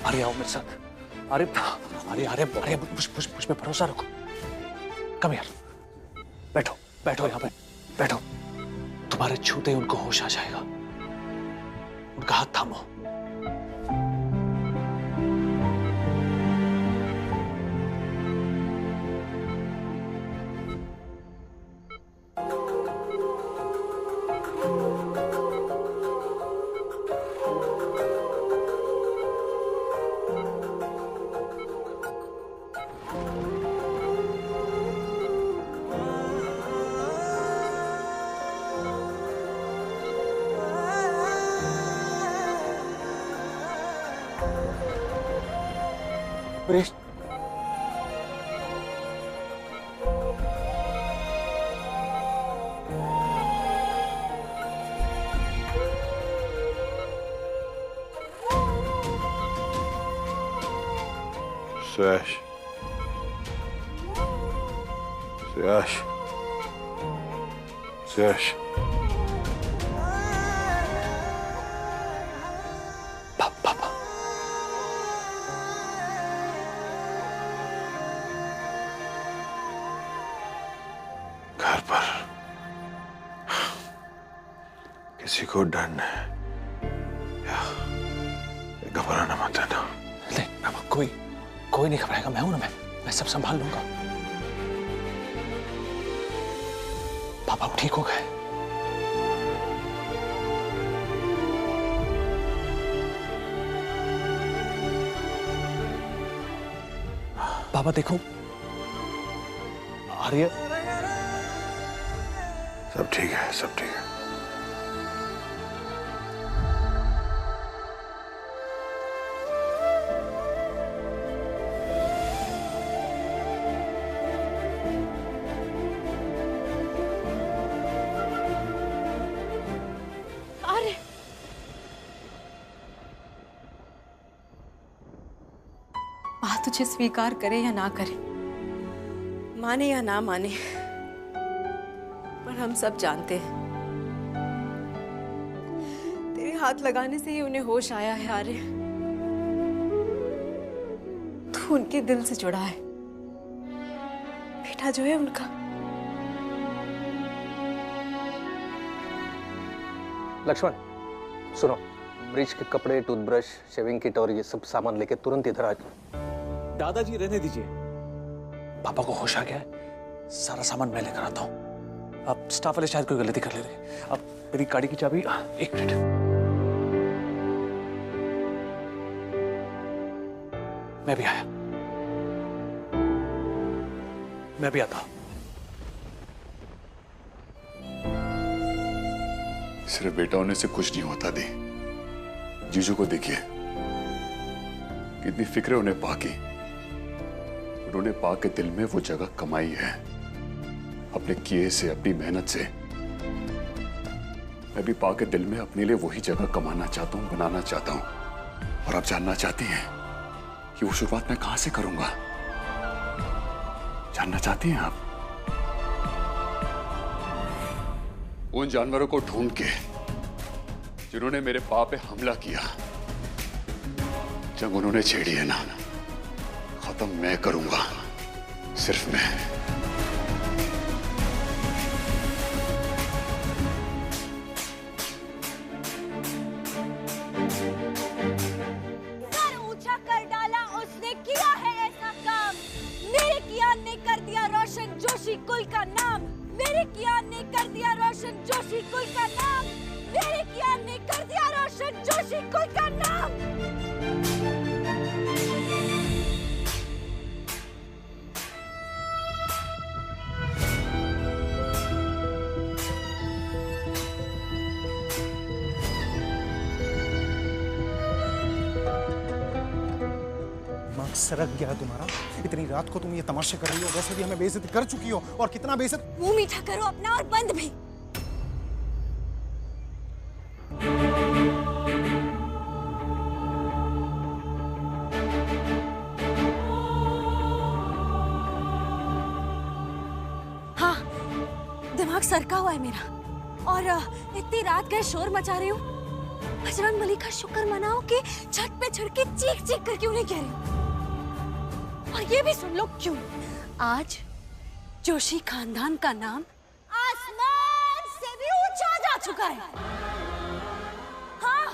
अरे आओ मेरे साथ। अरे अरे अरे अरे मुझ पे भरोसा रखो। कम यार, बैठो बैठो यहाँ पे बैठो। तुम्हारे छूते ही उनको होश आ जाएगा। उनका हाथ थामो। सुरेश, सुयश, सुयश, सुयश। पापा घर पर किसी को डर नहीं या घबराना मत है ना। नहीं पापा, कोई नहीं घबराएगा। मैं हूं ना, मैं सब संभाल लूंगा। पापा आप ठीक हो गए? पापा देखो, आर्य सब ठीक है, सब ठीक है। आर्य, माँ तुझे स्वीकार करे या ना करे, माने या ना माने, पर हम सब जानते हैं तेरे हाथ लगाने से ही उन्हें होश आया है। आर्य, तू उनके दिल से जुड़ा है। बेटा जो है उनका। लक्ष्मण सुनो, ब्रिज के कपड़े, टूथब्रश, शेविंग किट और ये सब सामान लेके तुरंत इधर आ जाओ। दादाजी रहने दीजिए, पापा को होश आ गया है। सारा सामान मैं लेकर आता हूँ। अब स्टाफ वाले शायद कोई गलती कर ले रहे। अब मेरी गाड़ी की चाबी, एक मिनट। मैं भी आया, मैं भी आता हूं। सिर्फ बेटा होने से कुछ नहीं होता दी। जीजू को देखिए, कितनी फिक्र उन्हें पा की। उन्होंने पा के दिल में वो जगह कमाई है, अपने किए से, अपनी मेहनत से। मैं भी पा के दिल में अपने लिए वही जगह कमाना चाहता हूं, बनाना चाहता हूं। और आप जानना चाहती हैं कि वो शुरुआत मैं कहां से करूंगा? जानना चाहती हैं आप? उन जानवरों को ढूंढ के जिन्होंने मेरे पाप पे हमला किया। जंग उन्होंने छेड़ी है ना, खत्म मैं करूंगा, सिर्फ मैं। सर ऊंचा कर डाला उसने, किया है ऐसा काम। मेरे कियान ने कर दिया रोशन जोशी कुल का नाम। मेरे कियान ने कर दिया रोशन जोशी कुल का नाम। मेरे कियान ने कर दिया रोशन जोशी कुल का नाम। दिमाग सरक गया है तुम्हारा। इतनी रात को तुम ये तमाशे कर रही हो। वैसे भी हमें बेइज्जती कर चुकी हो, और कितना बेइज्जत। मुंह मीठा करो अपना और बंद भी। हाँ, दिमाग सरका हुआ है मेरा। और इतनी रात गए शोर मचा रही हूँ। बजरंग बली का शुक्र मनाओ कि छत पे चढ़ के चीख चीख करके उन्हें कह रही हूँ। और ये भी सुन लो क्यों। आज जोशी खानदान का नाम आसमान से भी ऊंचा जा चुका है। हाँ,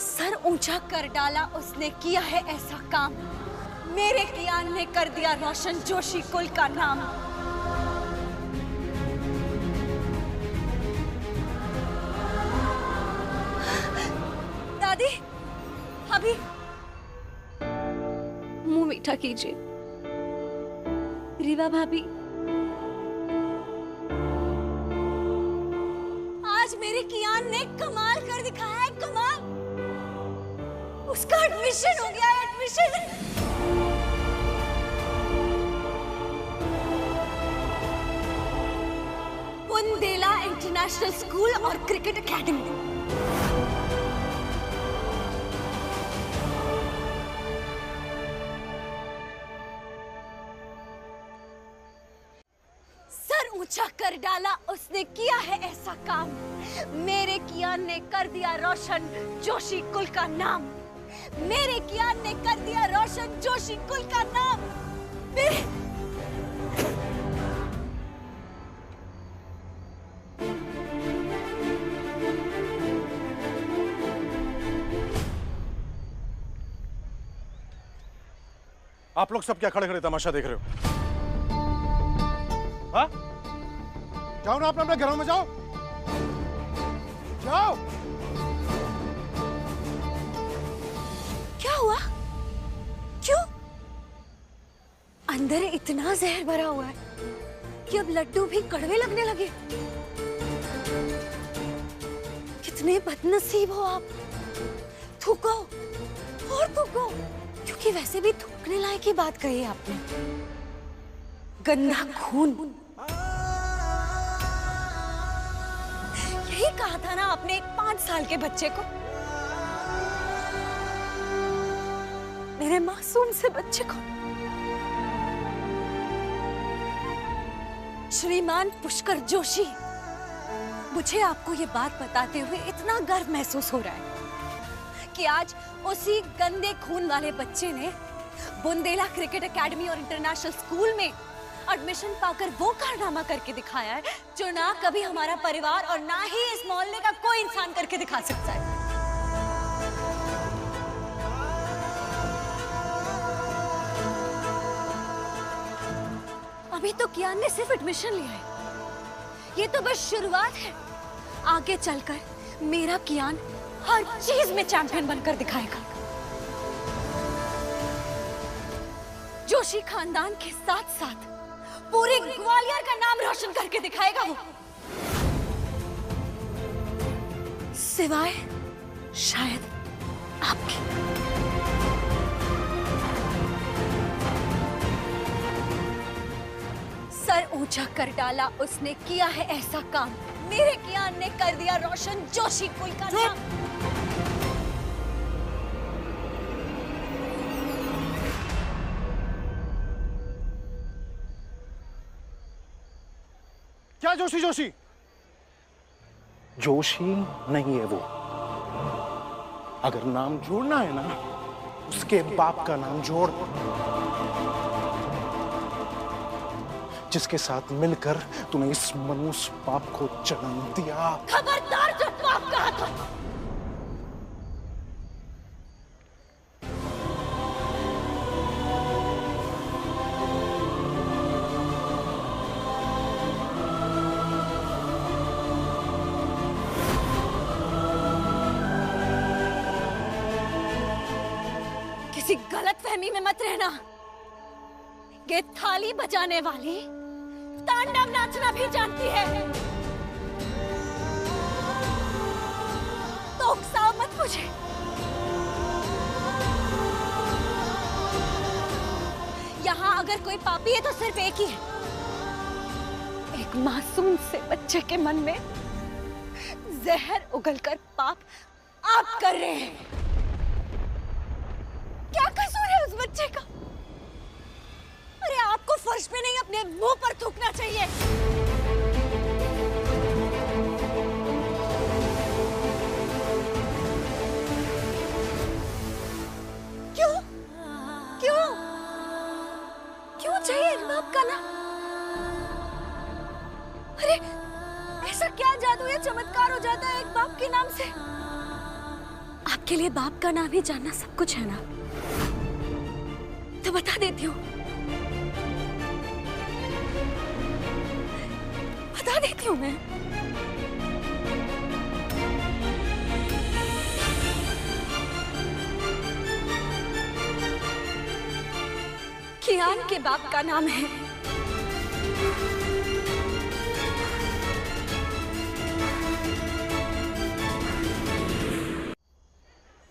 सर ऊंचा कर डाला उसने, किया है ऐसा काम। मेरे कियान ने कर दिया रोशन जोशी कुल का नाम। दादी, अभी मुंह मीठा कीजिए। रीवा भाभी, आज मेरे कियान ने कमाल कर दिखाया है, कमाल। उसका एडमिशन हो गया है, एडमिशन। बुंदेला इंटरनेशनल स्कूल और क्रिकेट एकेडमी। ऊंचा कर डाला उसने, किया है ऐसा काम। मेरे कियान ने कर दिया रोशन जोशी कुल का नाम। मेरे कियान ने कर दिया रोशन जोशी कुल का नाम। मेरे आप लोग सब क्या खड़े खड़े तमाशा देख रहे हो? हाँ? जाओ ना, अपने अपने घरों में जाओ, जाओ। क्या हुआ? क्यों? अंदर इतना जहर भरा हुआ है कि अब लड्डू भी कड़वे लगने लगे। कितने बदनसीब हो आप। थूको और थूको, क्योंकि वैसे भी थूकने लायक की बात कही है आपने। गंदा खून। यही कहा था ना आपने एक 5 साल के बच्चे को, मेरे मासूम से बच्चे को। श्रीमान पुष्कर जोशी, मुझे आपको ये बात बताते हुए इतना गर्व महसूस हो रहा है कि आज उसी गंदे खून वाले बच्चे ने बुंदेला क्रिकेट एकेडमी और इंटरनेशनल स्कूल में एडमिशन पाकर वो कारनामा करके दिखाया है जो ना कभी हमारा परिवार और ना ही इस मोहल्ले का कोई इंसान करके दिखा सकता है। अभी तो कियान ने सिर्फ एडमिशन लिया है, ये तो बस शुरुआत है। आगे चलकर मेरा कियान हर चीज में चैंपियन बनकर दिखाएगा। जोशी खानदान के साथ साथ पूरे ग्वालियर का नाम रोशन करके दिखाएगा वो, सिवाय शायद आपके। सर ऊंचा कर डाला उसने, किया है ऐसा काम। मेरे कियान ने कर दिया रोशन जोशी कुल का नाम। क्या जोशी जोशी? जोशी नहीं है वो। अगर नाम जोड़ना है ना, उसके बाप का नाम जोड़, जिसके साथ मिलकर तूने इस मनुष्य पाप को जन्म दिया। खबरदार जो पाप कहा था। किसी गलतफहमी में मत रहना। ये थाली बजाने वाली तांडव नाचना भी जानती है, तो उकसाओ मत मुझे। यहाँ अगर कोई पापी है तो सिर्फ एक ही है, एक मासूम से बच्चे के मन में जहर उगलकर पाप आप कर रहे हैं। क्या कसूर है उस बच्चे का? अरे आपको फर्श पे नहीं अपने मुंह पर थूकना चाहिए। तो ये चमत्कार हो जाता है एक बाप के नाम से। आपके लिए बाप का नाम ही जानना सब कुछ है ना, तो बता देती हूँ, बता देती हूँ मैं। कियान के बाप का नाम है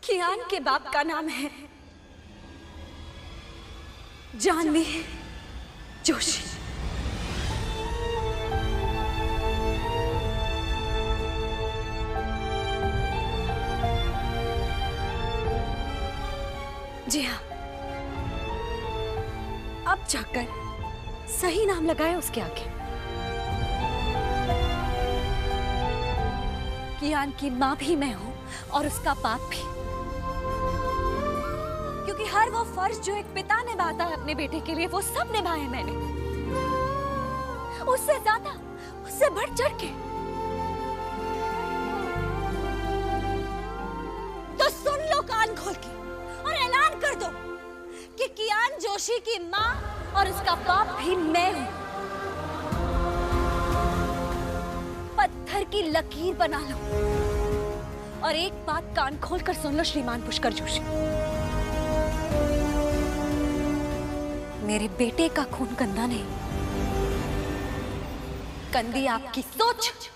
कियान के बाप का नाम है जानवी जोशी। जी हाँ, अब जाकर सही नाम लगाए उसके आगे। कियान की मां भी मैं हूं और उसका बाप भी, क्योंकि हर वो फर्ज जो एक पिता निभाता है अपने बेटे के लिए, वो सब निभाए मैंने, उससे ज्यादा, उससे बढ़ चढ़ के। तो सुन लो कान खोल के और ऐलान कर दो कि कियान जोशी की मां और उसका बाप भी मैं हूं। पत्थर की लकीर बना लो और एक बात कान खोलकर सुन लो श्रीमान पुष्कर जोशी, मेरे बेटे का खून गंदा नहीं, गंदी आपकी सोच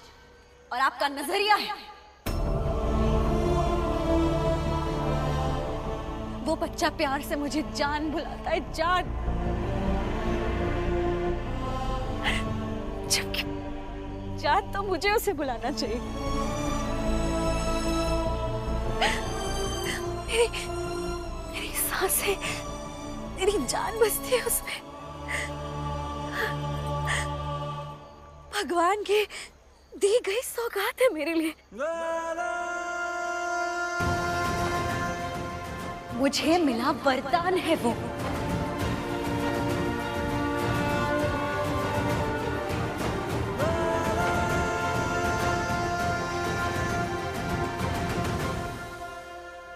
और आपका नजरिया है। वो बच्चा प्यार से मुझे जान बुलाता है, जान, जबकि जान तो मुझे उसे बुलाना चाहिए। मेरी सांसें, मेरी जान बसती है उसमें। भगवान की दी गई सौगात है मेरे लिए। मुझे मिला वरदान है वो।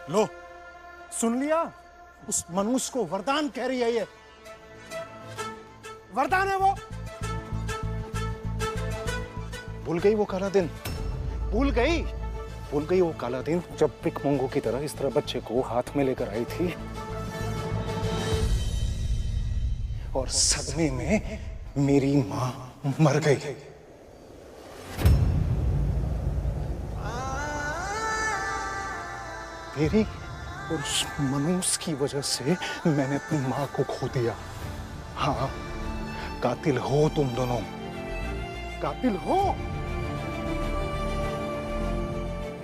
लो, सुन लिया? उस मनुष्य को वरदान कह रही है ये। वरदान है वो। भूल गई वो काला दिन? भूल गई? भूल गई वो काला दिन जब पिक मोंगो की तरह इस तरह बच्चे को हाथ में लेकर आई थी और सदमे में मेरी मां मर गई। तेरी और उस मनुष्य की वजह से मैंने अपनी मां को खो दिया। हाँ, कातिल हो तुम दोनों, कातिल हो।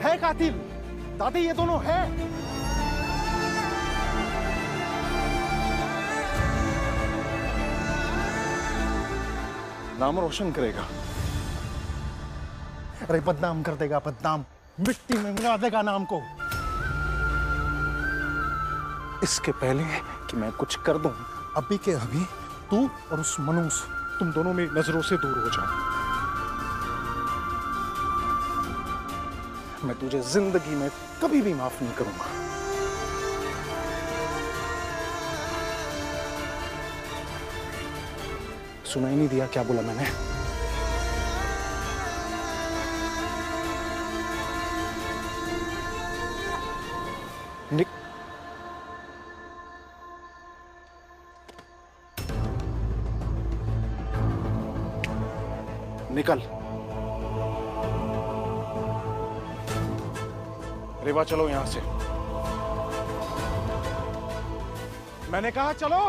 है कातिल, दादी ये दोनों है। नाम रोशन करेगा। अरे बदनाम कर देगा, बदनाम, मिट्टी में मिला देगा नाम को। इसके पहले कि मैं कुछ कर दूं, अभी के अभी तू और उस मनुष्य, तुम दोनों मेरी नजरों से दूर हो जाओ। मैं तुझे जिंदगी में कभी भी माफ नहीं करूंगा। सुनाई नहीं दिया क्या बोला मैंने? निकल। रेवा चलो यहां से। मैंने कहा चलो।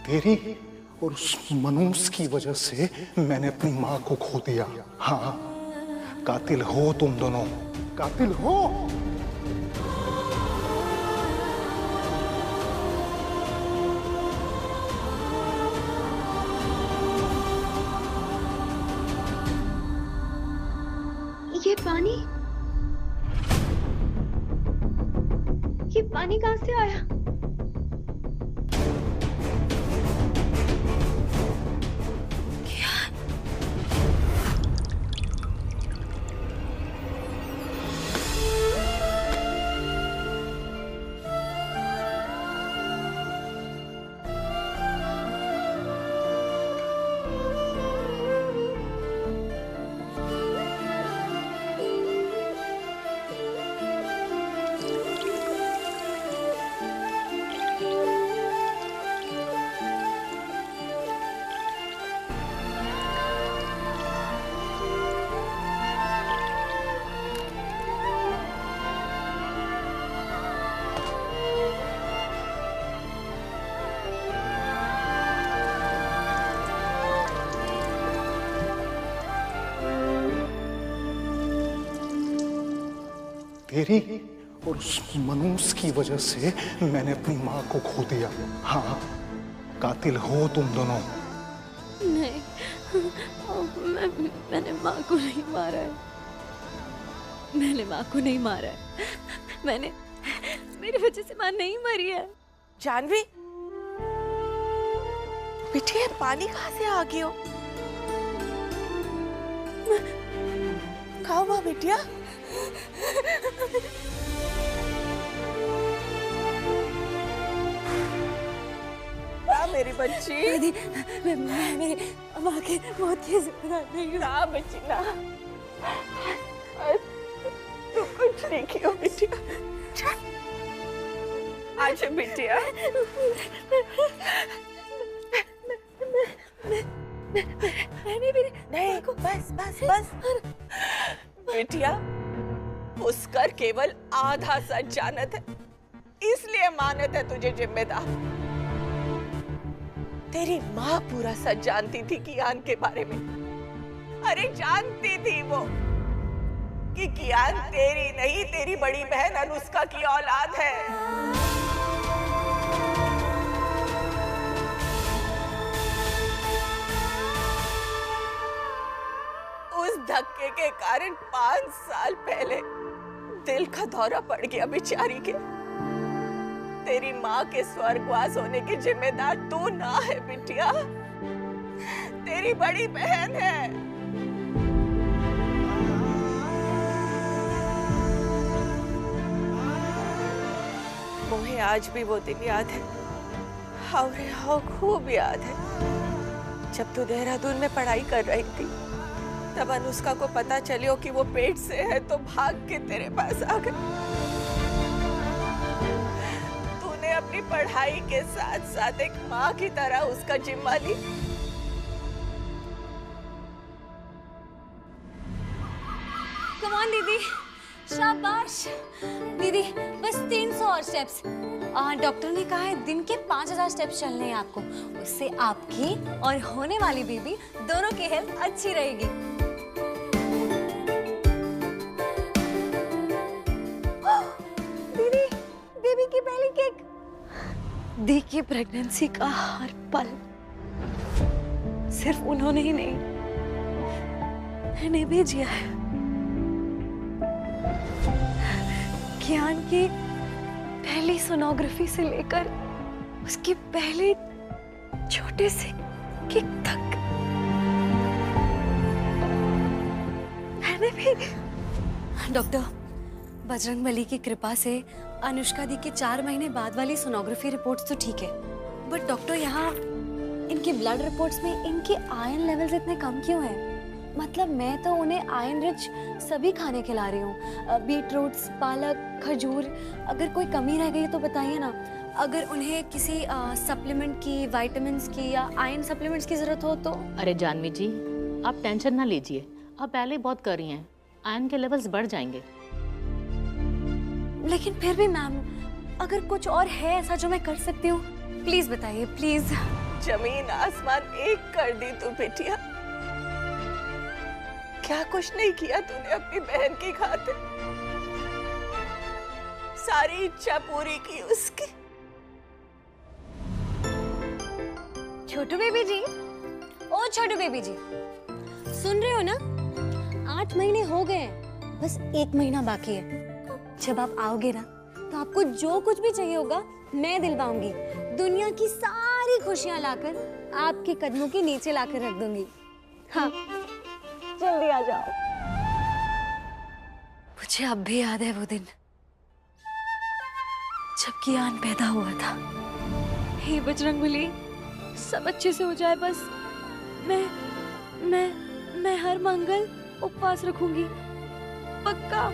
तेरी और उस मनूस की वजह से मैंने अपनी माँ को खो दिया। हाँ, कातिल हो तुम दोनों, कातिल हो। ये पानी कहाँ से आया? तेरी और उस मनूस की वजह से मैंने अपनी माँ को खो दिया। हाँ, कातिल हो तुम दोनों। नहीं, मैंने माँ को नहीं मारा है। मैंने माँ को नहीं मारा है। मेरी वजह से माँ नहीं मरी है। जानवी, बिटिया पानी कहाँ से आ गई हो? कहाँ हुआ बिटिया? मेरी बच्ची, मैं मेरी माँ के मौत की जिम्मेदार नहीं हूँ। ना बच्ची ना, तू कुछ नहीं किया बिटिया। अच्छा बिटिया, नहीं बस बस बस बिटिया, उसका केवल आधा सच जानत है, इसलिए मानत है तुझे जिम्मेदार। तेरी माँ पूरा सच जानती थी कियान के बारे में। अरे जानती थी वो कि कियान तेरी नहीं, तेरी बड़ी बहन अनुष्का की औलाद है। उस धक्के के कारण 5 साल पहले दिल का दौरा पड़ गया बेचारी के। तेरी माँ के स्वर्गवास होने की जिम्मेदार तू ना है बिटिया, तेरी बड़ी बहन है। मुझे आज भी वो दिन याद है, हाँ खूब याद है, जब तू देहरादून में पढ़ाई कर रही थी। तब अनुष्का को पता चलियो कि वो पेट से है तो भाग के तेरे पास आ गई। तूने अपनी पढ़ाई के साथ साथ एक माँ की तरह उसका जिम्मा ली। कम ऑन दीदी, शाबाश दीदी। बस 300 और स्टेप्स। डॉक्टर ने कहा है दिन के 5000 स्टेप्स चलने हैं आपको। उससे आपकी और होने वाली बेबी दोनों की हेल्थ अच्छी रहेगी। दीदी, बेबी की पहली केक। देखिए प्रेगनेंसी का हर पल सिर्फ उन्होंने ही नहीं, मैंने भी जिया है। कियान की पहली सोनोग्राफी से लेकर उसकी पहली छोटे से किक तक मैंने भी। डॉक्टर, बजरंगबली की कृपा से अनुष्का दी की 4 महीने बाद वाली सोनोग्राफी रिपोर्ट्स तो ठीक है, बट डॉक्टर यहाँ इनकी ब्लड रिपोर्ट्स में इनके आयरन लेवल्स इतने कम क्यों हैं? मतलब मैं तो उन्हें आयरन रिच सभी खाने खिला रही हूँ, बीटरूट्स, पालक, खजूर। अगर कोई कमी रह गई तो बताइए ना। अगर उन्हें किसी सप्लीमेंट की, विटामिन्स की या आयरन सप्लीमेंट्स की जरूरत हो तो। अरे जानवी जी, आप टेंशन ना लीजिए, आप पहले बहुत कर रही हैं, आयरन के लेवल्स बढ़ जाएंगे। लेकिन फिर भी मैम, अगर कुछ और है ऐसा जो मैं कर सकती हूँ, प्लीज बताइए प्लीज। जमीन आसमान एक कर दी तू बिटिया। क्या कुछ नहीं किया तूने अपनी बहन की खातिर, सारी इच्छा पूरी की उसकी। छोटू बेबी जी, ओ छोटू बेबी जी, सुन रहे हो ना? 8 महीने हो गए हैं, बस 1 महीना बाकी है। जब आप आओगे ना तो आपको जो कुछ भी चाहिए होगा मैं दिलवाऊंगी। दुनिया की सारी खुशियां लाकर आपके कदमों के नीचे लाकर रख दूंगी। हाँ, जल्दी आ जाओ। मुझे अब भी याद है वो दिन जब कियान पैदा हुआ था। हे बजरंगबली, सब अच्छे से हो जाए बस। मैं हर मंगल उपवास रखूंगी, पक्का।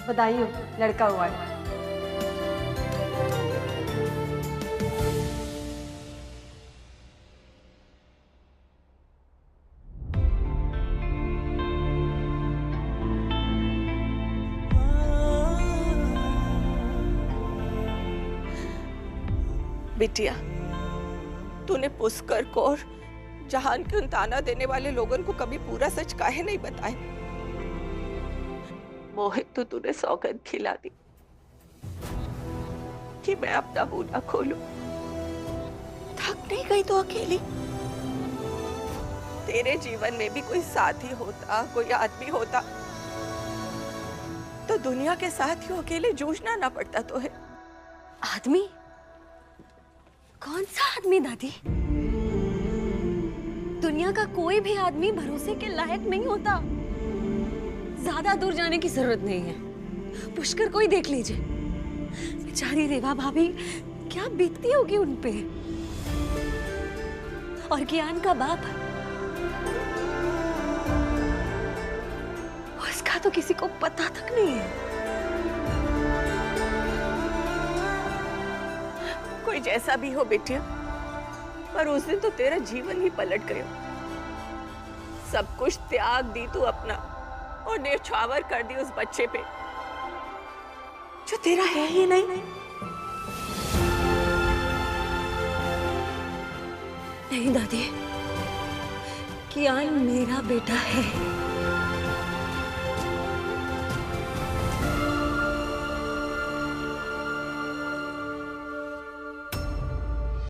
बधाई हो, लड़का हुआ है। बिटिया, तूने पुष्कर को और जहान के उन ताना देने वाले लोगों को कभी पूरा सच काहे नहीं बताया? मोहित तो तूने सौगंध खिला दी कि मैं अपना मुंह ना खोलूं। थक नहीं गई तो अकेली? तेरे जीवन में भी कोई साथी होता, कोई आदमी होता तो दुनिया के साथ ही अकेले जूझना ना पड़ता तो है। आदमी? कौन सा आदमी दादी? दुनिया का कोई भी आदमी भरोसे के लायक नहीं होता। ज्यादा दूर जाने की जरूरत नहीं है, पुष्कर को ही देख लीजिए। बेचारी रेवा भाभी, क्या बीतती होगी उन पे। और कियान का बाप, उसका तो किसी को पता तक नहीं है। कोई जैसा भी हो बेटिया, पर उस दिन तो तेरा जीवन ही पलट गया। सब कुछ त्याग दी तू अपना और न्यौछावर कर दी उस बच्चे पे जो तेरा है ही नहीं। नहीं दादी, कियान मेरा बेटा है।